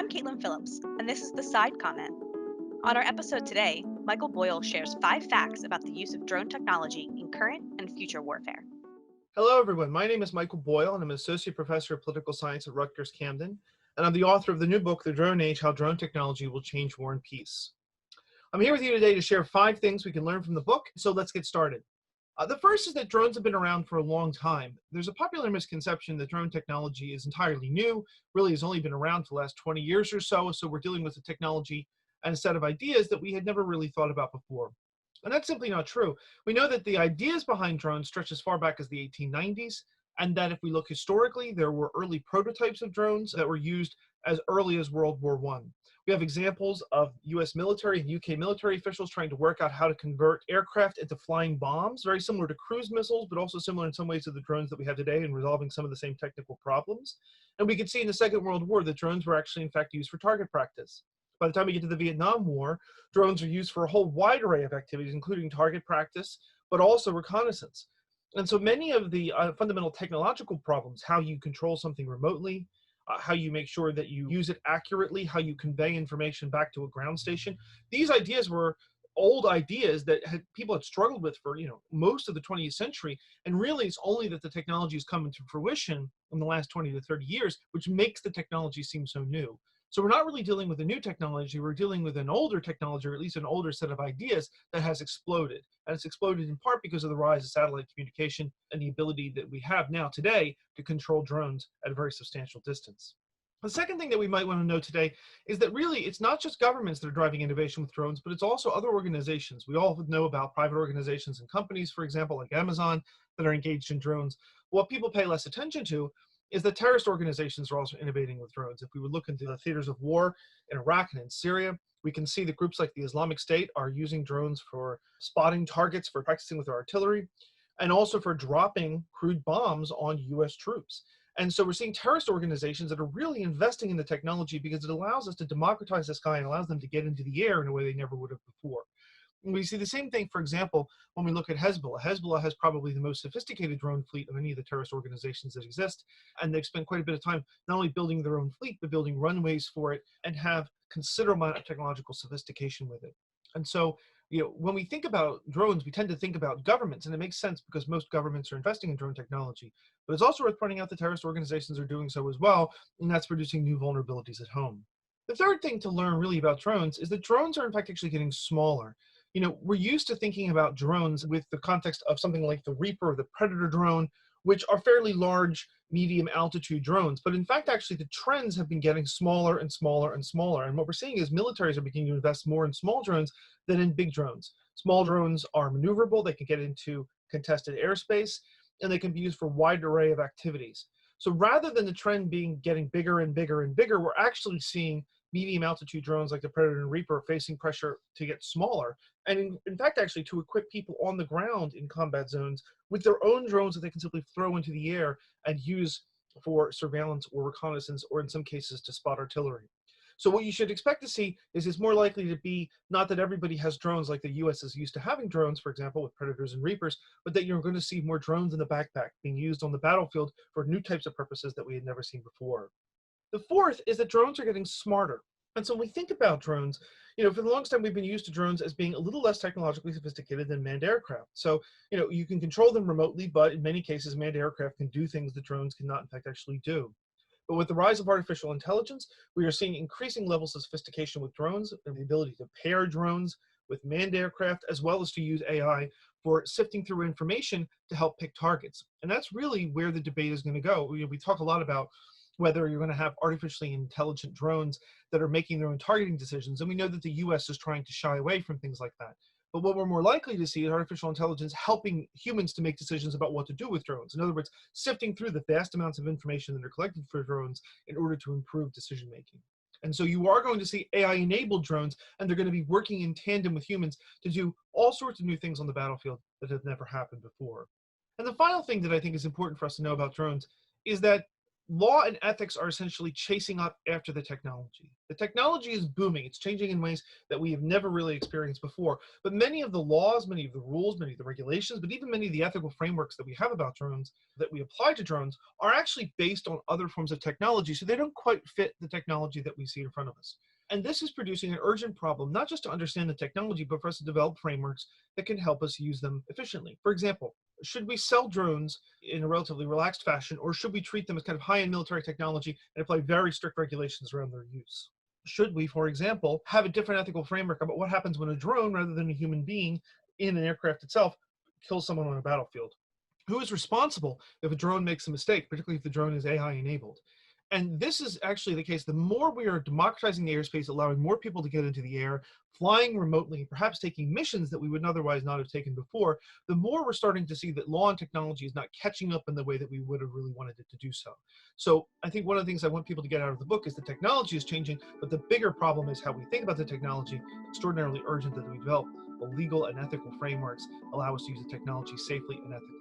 I'm Caitlin Phillips, and this is the Side Comment. On our episode today, Michael Boyle shares 5 facts about the use of drone technology in current and future warfare. Hello, everyone. My name is Michael Boyle, and I'm an associate professor of political science at Rutgers Camden, and I'm the author of the new book, The Drone Age: How Drone Technology Will Change War and Peace. I'm here with you today to share 5 things we can learn from the book, so let's get started. The first is that drones have been around for a long time. There's a popular misconception that drone technology is entirely new, really has only been around for the last 20 years or so we're dealing with a technology and a set of ideas that we had never really thought about before. And that's simply not true. We know that the ideas behind drones stretch as far back as the 1890s, and that if we look historically, there were early prototypes of drones that were used as early as World War I. We have examples of US military and UK military officials trying to work out how to convert aircraft into flying bombs, very similar to cruise missiles, but also similar in some ways to the drones that we have today in resolving some of the same technical problems. And we could see in the Second World War that drones were actually in fact used for target practice. By the time we get to the Vietnam War, drones are used for a whole wide array of activities, including target practice, but also reconnaissance. And so many of the fundamental technological problems, how you control something remotely, how you make sure that you use it accurately, how you convey information back to a ground station. These ideas were old ideas that people had struggled with for most of the 20th century, and really it's only that the technology has come into fruition in the last 20 to 30 years, which makes the technology seem so new. So we're not really dealing with a new technology, we're dealing with an older technology, or at least an older set of ideas that has exploded. And it's exploded in part because of the rise of satellite communication and the ability that we have now today to control drones at a very substantial distance. The second thing that we might want to know today is that really it's not just governments that are driving innovation with drones, but it's also other organizations. We all know about private organizations and companies, for example, like Amazon, that are engaged in drones. What people pay less attention to is that terrorist organizations are also innovating with drones. If we would look into the theaters of war in Iraq and in Syria, we can see that groups like the Islamic State are using drones for spotting targets, for practicing with their artillery, and also for dropping crude bombs on US troops. And so we're seeing terrorist organizations that are really investing in the technology because it allows us to democratize the sky and allows them to get into the air in a way they never would have before. And we see the same thing, for example, when we look at Hezbollah. Hezbollah has probably the most sophisticated drone fleet of any of the terrorist organizations that exist. And they've spent quite a bit of time not only building their own fleet, but building runways for it and have considerable amount of technological sophistication with it. And so, when we think about drones, we tend to think about governments, and it makes sense because most governments are investing in drone technology. But it's also worth pointing out that terrorist organizations are doing so as well, and that's producing new vulnerabilities at home. The third thing to learn really about drones is that drones are in fact actually getting smaller. We're used to thinking about drones with the context of something like the Reaper or the Predator drone, which are fairly large, medium altitude drones. But in fact, actually, the trends have been getting smaller and smaller and smaller. And what we're seeing is militaries are beginning to invest more in small drones than in big drones. Small drones are maneuverable, they can get into contested airspace, and they can be used for a wide array of activities. So rather than the trend being getting bigger and bigger and bigger, we're actually seeing medium altitude drones like the Predator and Reaper facing pressure to get smaller. And in fact, actually to equip people on the ground in combat zones with their own drones that they can simply throw into the air and use for surveillance or reconnaissance, or in some cases to spot artillery. So what you should expect to see is it's more likely to be not that everybody has drones like the US is used to having drones, for example, with Predators and Reapers, but that you're going to see more drones in the backpack being used on the battlefield for new types of purposes that we had never seen before. The fourth is that drones are getting smarter. And so when we think about drones, for the longest time, we've been used to drones as being a little less technologically sophisticated than manned aircraft. So, you can control them remotely, but in many cases, manned aircraft can do things that drones cannot, in fact, actually do. But with the rise of artificial intelligence, we are seeing increasing levels of sophistication with drones and the ability to pair drones with manned aircraft, as well as to use AI for sifting through information to help pick targets. And that's really where the debate is going to go. We talk a lot about whether you're going to have artificially intelligent drones that are making their own targeting decisions. And we know that the US is trying to shy away from things like that. But what we're more likely to see is artificial intelligence helping humans to make decisions about what to do with drones. In other words, sifting through the vast amounts of information that are collected for drones in order to improve decision making. And so you are going to see AI-enabled drones, and they're going to be working in tandem with humans to do all sorts of new things on the battlefield that have never happened before. And the final thing that I think is important for us to know about drones is that law and ethics are essentially chasing up after the technology. The technology is booming. It's changing in ways that we have never really experienced before. But many of the laws, many of the rules, many of the regulations, but even many of the ethical frameworks that we have about drones, that we apply to drones, are actually based on other forms of technology. So they don't quite fit the technology that we see in front of us. And this is producing an urgent problem, not just to understand the technology, but for us to develop frameworks that can help us use them efficiently. For example, should we sell drones in a relatively relaxed fashion, or should we treat them as kind of high-end military technology and apply very strict regulations around their use? Should we, for example, have a different ethical framework about what happens when a drone, rather than a human being in an aircraft itself, kills someone on a battlefield? Who is responsible if a drone makes a mistake, particularly if the drone is AI enabled? And this is actually the case. The more we are democratizing the airspace, allowing more people to get into the air, flying remotely, perhaps taking missions that we would otherwise not have taken before, the more we're starting to see that law and technology is not catching up in the way that we would have really wanted it to do so. So I think one of the things I want people to get out of the book is the technology is changing, but the bigger problem is how we think about the technology. Extraordinarily urgent that we develop the legal and ethical frameworks allow us to use the technology safely and ethically.